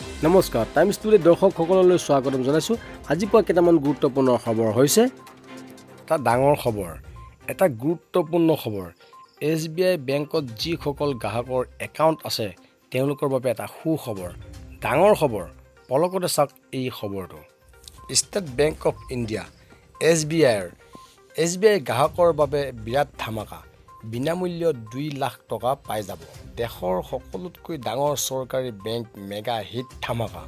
নমস্কাৰ, times today দৰ্শকসকললৈ স্বাগতম জনাইছোঁ। আজি পুৱা কেইটামান গুৰুত্বপূৰ্ণ খবৰ হৈছে। এটা ডাঙৰ খবৰ, এটা গুৰুত্বপূৰ্ণ খবৰ। SBI বেংকত যিসকল গ্ৰাহকৰ একাউণ্ট আছে তেওঁলোকৰ বাবে এটা সুখবৰ, ডাঙৰ খবৰ। পলকতে চাওক এই খবৰটো। State bank of India SBI গ্ৰাহকৰ বাবে বিৰাট ধামাকা। বিনামূল্য 2 লাখ টকা পাই যাব। দেশৰ সকলোতকৈ ডাঙৰ চৰকাৰী বেংক মেগা হিট ধামাকা।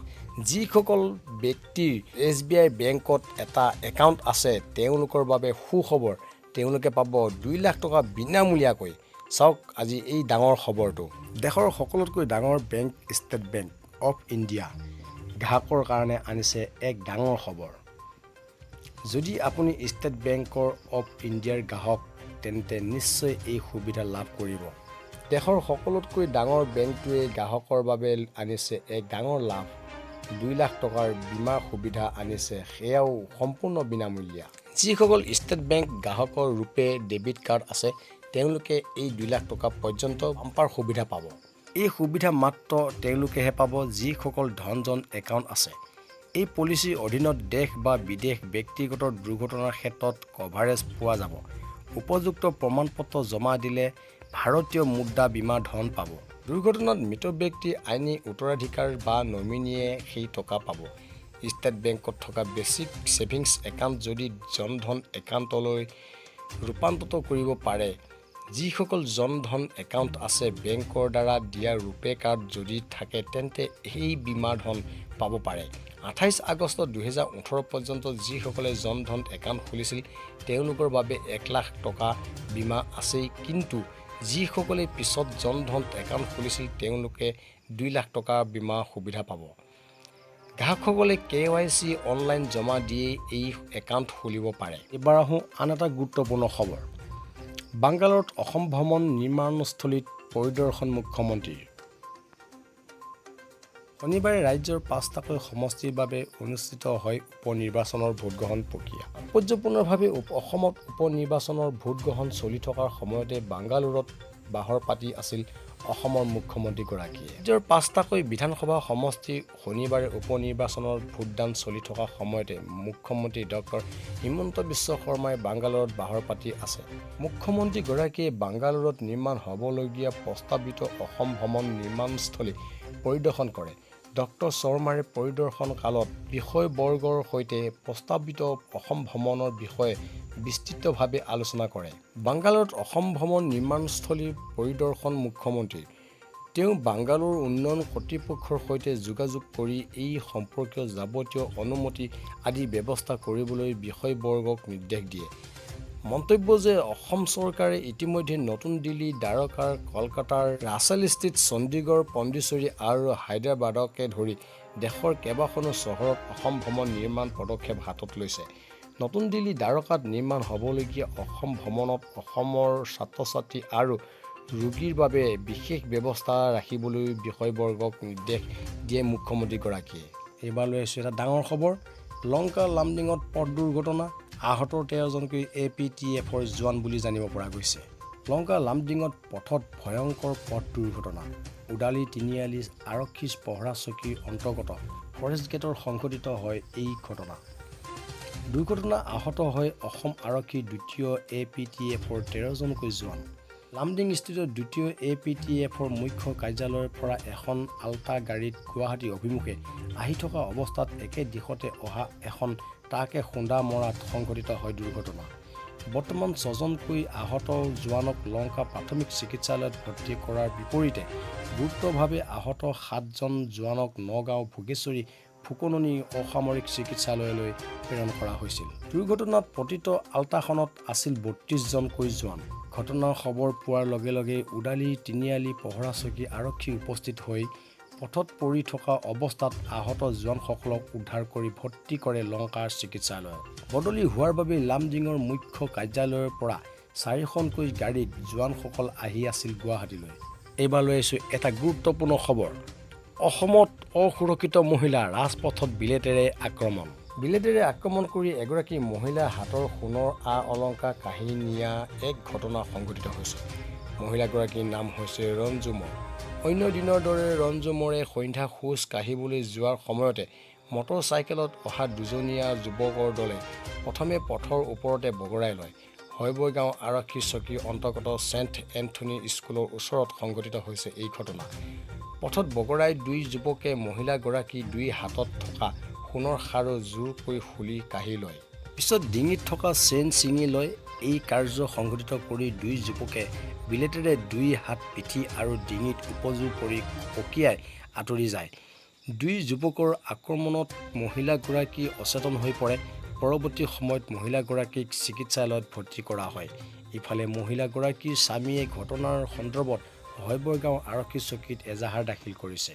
যিসকল ব্যক্তিৰ SBI বেংকত এটা একাউণ্ট আছে তেওঁলোকৰ বাবে সুখবৰ, তেওঁলোকে পাব 2 লাখ টকা বিনামূলীয়াকৈ। চাওক আজি এই ডাঙৰ খবৰটো। দেশৰ সকলোতকৈ ডাঙৰ bank state bank of India গ্ৰাহকৰ কাৰণে আনিছে এক ডাঙৰ খবৰ। যদি আপুনি ষ্টেট বেংক অফ ইণ্ডিয়াৰ গ্ৰাহক তেন্তে নিশ্চয় এই সুবিধা লাভ কৰিব। দেশৰ সকলোতকৈ ডাঙৰ বেংকটোৱে গ্ৰাহকৰ বাবে আনিছে এক ডাঙৰ লাভ। 2 লাখ টকাৰ বীমা সুবিধা আনিছে, সেয়াও সম্পূৰ্ণ বিনামূলীয়া। যিসকল ষ্টেট বেংক গ্ৰাহকৰ ৰূপে ডেবিট কাৰ্ড আছে তেওঁলোকে এই 2 লাখ টকা পৰ্যন্ত বাম্পাৰ সুবিধা পাব। এই সুবিধা মাত্ৰ তেওঁলোকেহে পাব যিসকল ধনজন একাউণ্ট আছে। এই পলিচিৰ অধীনত দেশ বা বিদেশ ব্যক্তিগত দুৰ্ঘটনাৰ ক্ষেত্ৰত কভাৰেজ পোৱা যাব। উপযুক্ত প্ৰমাণপত্ৰ জমা দিলে ভাৰতীয় মুদ্ৰা বীমা ধন পাব। দুৰ্ঘটনাত মৃত ব্যক্তিৰ আইনী উত্তৰাধিকাৰ বা নমিনীয়ে সেই টকা পাব। ষ্টেট বেংকত থকা বেছিক ছেভিংছ একাউণ্ট যদি জনধন একাউণ্টলৈ ৰূপান্তৰিত কৰিব পাৰে। যিসকল জনধন একাউণ্ট আছে বেংকৰ দ্বাৰা দিয়া ৰূপে কাৰ্ড যদি থাকে তেন্তে সেই বীমা ধন পাব পাৰে। 28 আগষ্ট 2018 পৰ্যন্ত যিসকলে জনধন একাউণ্ট খুলিছিল তেওঁলোকৰ বাবে 1 লাখ টকা বীমা আছেই, কিন্তু যিসকলে পিছত জনধন একাউণ্ট খুলিছিল তেওঁলোকে 2 লাখ টকা বীমা সুবিধা পাব। গ্ৰাহকসকলে KYC অনলাইন জমা দিয়ে এই একাউণ্ট খুলিব পাৰে। এইবাৰ আহোঁ আন এটা গুৰুত্বপূৰ্ণ খবৰ। বাংগালোৰত অসম ভ্ৰমণ নিৰ্মাণস্থলীত পৰিদৰ্শন মুখ্যমন্ত্ৰীৰ। শনিবাৰে ৰাজ্যৰ 5টাকৈ সমষ্টিৰ বাবে অনুষ্ঠিত হয় উপ-নিৰ্বাচনৰ ভোটগ্ৰহণ প্ৰক্ৰিয়া। তাৎপৰ্যপূৰ্ণভাৱে অসমত উপ-নিৰ্বাচনৰ ভোটগ্ৰহণ চলি থকাৰ সময়তে বাংগালুৰুত বাহৰ পাতি আছিল অসমৰ মুখ্যমন্ত্ৰীগৰাকীয়ে। ৰাজ্যৰ 5টাকৈ বিধানসভা সমষ্টিৰ শনিবাৰে উপ-নিৰ্বাচনৰ ভোটদান চলি থকা সময়তে মুখ্যমন্ত্ৰী ডক্টৰ হিমন্ত বিশ্ব শৰ্মাই বাংগালুৰুত বাহৰ পাতি আছে। মুখ্যমন্ত্ৰীগৰাকীয়ে বাংগালুৰুত নিৰ্মাণ হ'বলগীয়া প্ৰস্তাৱিত অসম ভ্ৰমণ নিৰ্মাণস্থলী পৰিদৰ্শন কৰে। ডক্টৰ শৰ্মাৰে পৰিদৰ্শন কালত বিষয়বৰ্গৰ সৈতে প্ৰস্তাৱিত অসম ভ্ৰমণৰ বিষয়ে বিস্তৃতভাৱে আলোচনা কৰে। বাংগালুৰুত অসম ভ্ৰমণ নিৰ্মাণস্থলীৰ পৰিদৰ্শন মুখ্যমন্ত্ৰীৰ। তেওঁ বাংগালুৰু উন্নয়ন কৰ্তৃপক্ষৰ সৈতে যোগাযোগ কৰি এই সম্পৰ্কীয় যাৱতীয় অনুমতি আদিৰ ব্যৱস্থা কৰিবলৈ বিষয়বৰ্গক নিৰ্দেশ দিয়ে। মন্তব্য যে অসম চৰকাৰে ইতিমধ্যে নতুন দিল্লী, দ্বাৰকা, কলকাতাৰ ৰাছেল ষ্ট্ৰীট, চণ্ডীগড়, পণ্ডিচেৰী আৰু হায়দৰাবাদকে ধৰি দেশৰ কেইবাখনো চহৰত অসম ভ্ৰমণ নিৰ্মাণ পদক্ষেপ হাতত লৈছে। নতুন দিল্লী, দ্বাৰকাত নিৰ্মাণ হ'বলগীয়া অসম ভ্ৰমণত অসমৰ ছাত্ৰ-ছাত্ৰী আৰু ৰোগীৰ বাবে বিশেষ ব্যৱস্থা ৰাখিবলৈ বিষয়বৰ্গক নিৰ্দেশ দিয়ে মুখ্যমন্ত্ৰীগৰাকীয়ে। এইবাৰ লৈ আহিছোঁ এটা ডাঙৰ খবৰ। লংকা লামডিঙত পথ দুৰ্ঘটনা, আহত 13জনকৈ APTFৰ জোৱান বুলি জানিব পৰা গৈছে। লংকা লামডিঙত পথত ভয়ংকৰ পথ দুৰ্ঘটনা। উদালি তিনিআলি আৰক্ষী পহৰা চকীৰ অন্তৰ্গত ফৰেষ্ট গেটৰ সংঘটিত হয় এই ঘটনা। দুৰ্ঘটনা আহত হয় অসম আৰক্ষীৰ 2য় APTFৰ 13জনকৈ জোৱান। লামডিং স্থিত 2য় APTFৰ মুখ্য কাৰ্যালয়ৰ পৰা এখন আল্টা গাড়ীত গুৱাহাটী অভিমুখে আহি থকা অৱস্থাত একে দিশতে অহা এখন ট্ৰাকে খুন্দা মৰাত সংঘটিত হয় দুৰ্ঘটনা। বৰ্তমান 6জনকৈ আহত জোৱানক লংকা প্ৰাথমিক চিকিৎসালয়ত ভৰ্তি কৰাৰ বিপৰীতে গুৰুতৰভাৱে আহত 7জন জোৱানক নগাঁও ভোগেশ্বৰী ফুকননী অসামৰিক চিকিৎসালয়লৈ প্ৰেৰণ কৰা হৈছিল। দুৰ্ঘটনাত পতিত আল্টাখনত আছিল 32জনকৈ জোৱান। ঘটনাৰ খবৰ পোৱাৰ লগে লগে উদালি তিনিআলি পহৰা চকী আৰক্ষী উপস্থিত হৈ পথত পৰি থকা অৱস্থাত আহত জোৱানসকলক উদ্ধাৰ কৰি ভৰ্তি কৰে লংকাৰ চিকিৎসালয়ত। বদলি হোৱাৰ বাবে লামডিঙৰ মুখ্য কাৰ্যালয়ৰ পৰা 4খনকৈ গাড়ীত জোৱানসকল আহি আছিল গুৱাহাটীলৈ। এইবাৰ লৈ আহিছোঁ এটা গুৰুত্বপূৰ্ণ খবৰ। অসমত অসুৰক্ষিত মহিলা, ৰাজপথত বিলেতেৰে আক্ৰমণ। বিলেতেৰে আক্ৰমণ কৰি এগৰাকী মহিলাৰ হাতৰ সোণৰ অলংকাৰ কাঢ়ি নিয়া এক ঘটনা সংঘটিত হৈছে। মহিলাগৰাকীৰ নাম হৈছে ৰঞ্জু মল। অন্য দিনৰ দৰে ৰঞ্জুমৰে সন্ধ্যা খোজ কাঢ়িবলৈ যোৱাৰ সময়তে মটৰ চাইকেলত অহা দুজনীয়া যুৱকৰ দলে প্ৰথমে পথৰ ওপৰতে বগৰাই লয়। শৈবগাঁও আৰক্ষী চকীৰ অন্তৰ্গত ছেণ্ট এন্থনী স্কুলৰ ওচৰত সংঘটিত হৈছে এই ঘটনা। পথত বগৰাই দুই যুৱকে মহিলাগৰাকী দুই হাতত থকা সোণৰ খাৰু জোৰ কৰি খুলি কাঢ়ি লয়। পিছত ডিঙিত থকা চেইন ছিঙি লয়। এই কাৰ্য সংঘটিত কৰি দুই যুৱকে বিলেটেৰে দুই হাত পিঠি আৰু ডিঙিত উপজোৰ কৰি সকীয়াই আঁতৰি যায়। দুই যুৱকৰ আক্ৰমণত মহিলাগৰাকী অচেতন হৈ পৰে। পৰৱৰ্তী সময়ত মহিলাগৰাকীক চিকিৎসালয়ত ভৰ্তি কৰা হয়। ইফালে মহিলাগৰাকীৰ স্বামীয়ে ঘটনাৰ সন্দৰ্ভত শৈবগাঁও আৰক্ষী চকীত এজাহাৰ দাখিল কৰিছে।